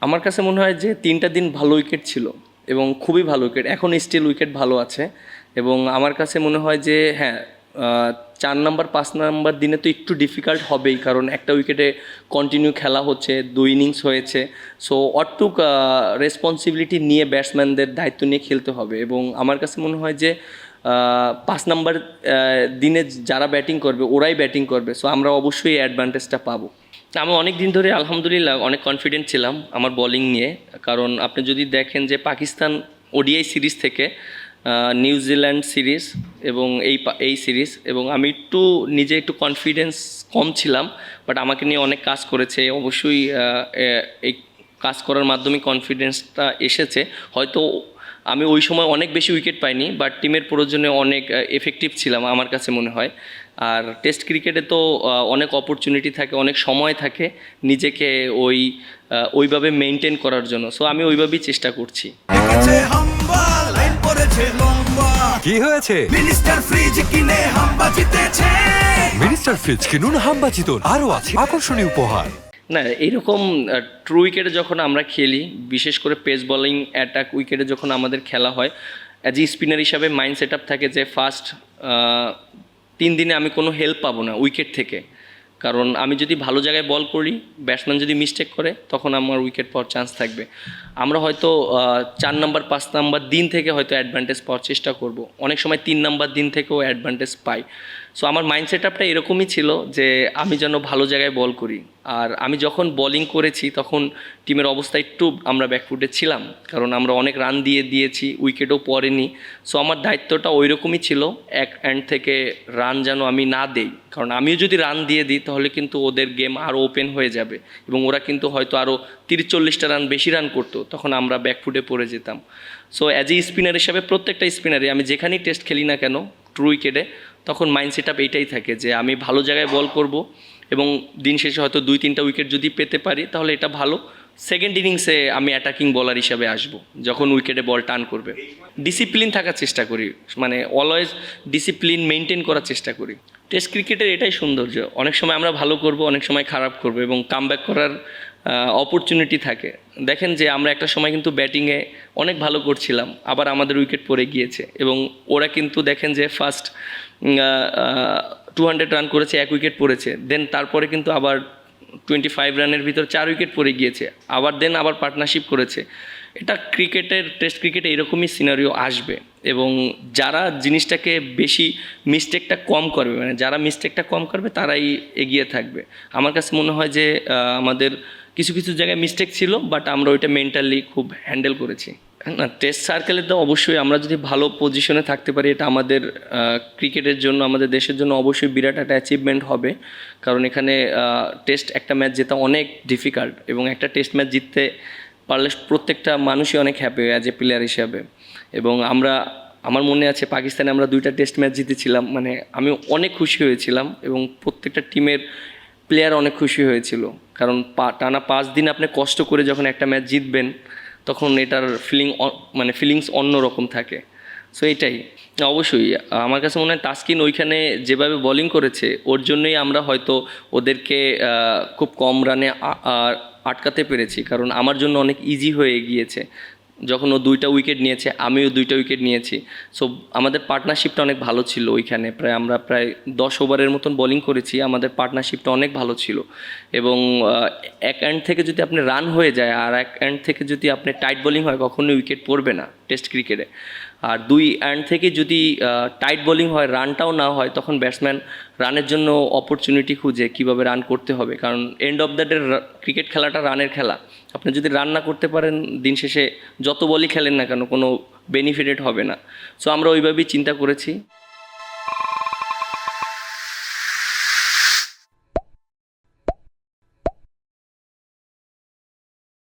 আমার কাছে মনে হয় যে ৩টা দিন ভালো উইকেট ছিল এবং খুবই ভালো উইকেট, এখন স্টিল উইকেট ভালো আছে। এবং আমার কাছে মনে হয় যে হ্যাঁ, ৪ নাম্বার ৫ নাম্বার দিনে তো একটু ডিফিকাল্ট হবেই, কারণ একটা উইকেটে কন্টিনিউ খেলা হচ্ছে, ২ ইনিংস হয়েছে। সো অটুক রেসপন্সিবিলিটি নিয়ে ব্যাটসম্যানদের দায়িত্ব নিয়ে খেলতে হবে। এবং আমার কাছে মনে হয় যে ৫ নাম্বার দিনে যারা ব্যাটিং করবে ওরাই ব্যাটিং করবে, সো আমরা অবশ্যই অ্যাডভান্টেজটা পাবো। আমি অনেক দিন ধরে আলহামদুলিল্লাহ অনেক কনফিডেন্ট ছিলাম আমার বোলিং নিয়ে, কারণ আপনি যদি দেখেন যে পাকিস্তান ওডিআই সিরিজ থেকে নিউজিল্যান্ড সিরিজ এবং এই সিরিজ, এবং আমি নিজে একটু কনফিডেন্স কম ছিলাম, বাট আমাকে নিয়ে অনেক কাজ করেছে অবশ্যই। এই কাজ করার মাধ্যমে কনফিডেন্সটা এসেছে। হয়তো আমি ওই সময় অনেক বেশি উইকেট পাইনি, বাট টিমের প্রয়োজনে অনেক এফেক্টিভ ছিলাম আমার কাছে মনে হয়। আর টেস্ট ক্রিকেটে তো অনেক অপরচুনিটি থাকে, অনেক সময় থাকে নিজেকে ওইভাবে মেনটেন করার জন্য। সো আমি ওইভাবেই চেষ্টা করছি। কি হয়েছে? মিনিস্টার ফ্রিজ কিনে হাম্বা জিতেছে। মিনিস্টার ফ্রিজ কিনুন, হাম্বা জিতুন, আরো আছে আকর্ষণীয় উপহার। না, এইরকম ট্রু উইকেটে যখন আমরা খেলি, বিশেষ করে পেস বোলিং অ্যাটাক উইকেটে যখন আমাদের খেলা হয়, অ্যাজ এ স্পিনার হিসাবে মাইন্ড সেট আপ থাকে যে ফার্স্ট ৩ দিনে আমি কোনো হেল্প পাবো না উইকেট থেকে। কারণ আমি যদি ভালো জায়গায় বল করি, ব্যাটসম্যান যদি মিস্টেক করে, তখন আমার উইকেট পাওয়ার চান্স থাকবে। আমরা হয়তো ৪ নাম্বার ৫ নাম্বার দিন থেকে হয়তো অ্যাডভান্টেজ পাওয়ার চেষ্টা করব, অনেক সময় ৩ নাম্বার দিন থেকেও অ্যাডভান্টেজ পাই। সো আমার মাইন্ড সেট আপটা এরকমই ছিল যে আমি যেন ভালো জায়গায় বল করি। আর আমি যখন বোলিং করেছি তখন টিমের অবস্থা একটু আমরা ব্যাকফুটে ছিলাম, কারণ আমরা অনেক রান দিয়েছি, উইকেটও পড়েনি। সো আমার দায়িত্বটা ওই রকমই ছিল, এক এন্ড থেকে রান যেন আমি না দেই, কারণ আমিও যদি রান দিয়ে দিই তাহলে কিন্তু ওদের গেম আরও ওপেন হয়ে যাবে এবং ওরা কিন্তু হয়তো আরও ৩০-৪০টা রান বেশি রান করতো, তখন আমরা ব্যাকফুটে পড়ে যেতাম। সো অ্যাজ এ স্পিনার হিসাবে প্রত্যেকটা স্পিনারে আমি যেখানেই টেস্ট খেলি না কেন ট্রু উইকেটে, তখন মাইন্ড সেট আপ এইটাই থাকে যে আমি ভালো জায়গায় বল করব এবং দিন শেষে হয়তো ২-৩টা উইকেট যদি পেতে পারি তাহলে এটা ভালো। সেকেন্ড ইনিংসে আমি অ্যাটাকিং বলার হিসাবে আসব যখন উইকেটে বল টার্ন করবে। ডিসিপ্লিন থাকার চেষ্টা করি, মানে অলওয়েজ ডিসিপ্লিন মেনটেন করার চেষ্টা করি। টেস্ট ক্রিকেটের এটাই সৌন্দর্য, অনেক সময় আমরা ভালো করব, অনেক সময় খারাপ করব এবং কামব্যাক করার অপরচুনিটি থাকে। দেখেন যে আমরা একটা সময় কিন্তু ব্যাটিংয়ে অনেক ভালো করছিলাম, আবার আমাদের উইকেট পড়ে গিয়েছে এবং ওরা কিন্তু দেখেন যে ফার্স্ট 200 রান করেছে, 1 উইকেট পড়েছে, দেন তারপরে কিন্তু আবার 25 রানের ভিতর 4 উইকেট পড়ে গিয়েছে, আবার পার্টনারশিপ করেছে। এটা টেস্ট ক্রিকেটে এরকমই সিনারিও আসবে এবং যারা জিনিসটাকে বেশি মিস্টেকটা কম করবে, মানে যারা মিস্টেকটা কম করবে তারাই এগিয়ে থাকবে। আমার কাছে মনে হয় যে আমাদের কিছু কিছু জায়গায় মিস্টেক ছিল, বাট আমরা ওইটা মেন্টালি খুব হ্যান্ডেল করেছি। না, টেস্ট সার্কেলে তো অবশ্যই আমরা যদি ভালো পজিশনে থাকতে পারি, এটা আমাদের ক্রিকেটের জন্য, আমাদের দেশের জন্য অবশ্যই বিরাট একটা অ্যাচিভমেন্ট হবে। কারণ এখানে টেস্ট একটা ম্যাচ জেতা অনেক ডিফিকাল্ট এবং একটা টেস্ট ম্যাচ জিততে পারলে প্রত্যেকটা মানুষই অনেক হ্যাপি অ্যাজ এ প্লেয়ার হিসাবে। এবং আমার মনে আছে পাকিস্তানে আমরা 2টা টেস্ট ম্যাচ জিতেছিলাম, মানে আমি অনেক খুশি হয়েছিলাম এবং প্রত্যেকটা টিমের প্লেয়ার অনেক খুশি হয়েছিল, কারণ টানা 5 দিন আপনি কষ্ট করে যখন একটা ম্যাচ জিতবেন তখন এটার ফিলিংস অন্যরকম থাকে। সো এইটাই অবশ্যই আমার কাছে মনে হয় তাসকিন ওইখানে যেভাবে বোলিং করেছে ওর জন্যই আমরা হয়তো ওদেরকে খুব কম রানে আটকাতে পেরেছি, কারণ আমার জন্য অনেক ইজি হয়ে গিয়েছে যখন ও 2টা উইকেট নিয়েছে, আমিও 2টা উইকেট নিয়েছি। সো আমাদের পার্টনারশিপটা অনেক ভালো ছিল ওইখানে, আমরা প্রায় 10 ওভারের মতন বোলিং করেছি, আমাদের পার্টনারশিপটা অনেক ভালো ছিল। এবং এক এন্ড থেকে যদি আপনি রান হয়ে যায় আর এক এন্ড থেকে যদি আপনি টাইট বোলিং হয়, কখনোই উইকেট পড়বে না টেস্ট ক্রিকেটে। আর 2 এন্ড থেকে যদি টাইট বোলিং হয়, রানটাও না হয়, তখন ব্যাটসম্যান রানের জন্য অপরচুনিটি খুঁজে কীভাবে রান করতে হবে, কারণ end of the day cricket খেলাটা রানের খেলা। আপনি যদি রান না করতে পারেন, দিন শেষে যত বলই খেলেন না কেন কোনো বেনিফিটেড হবে না। সো আমরা ওইভাবেই চিন্তা করেছি।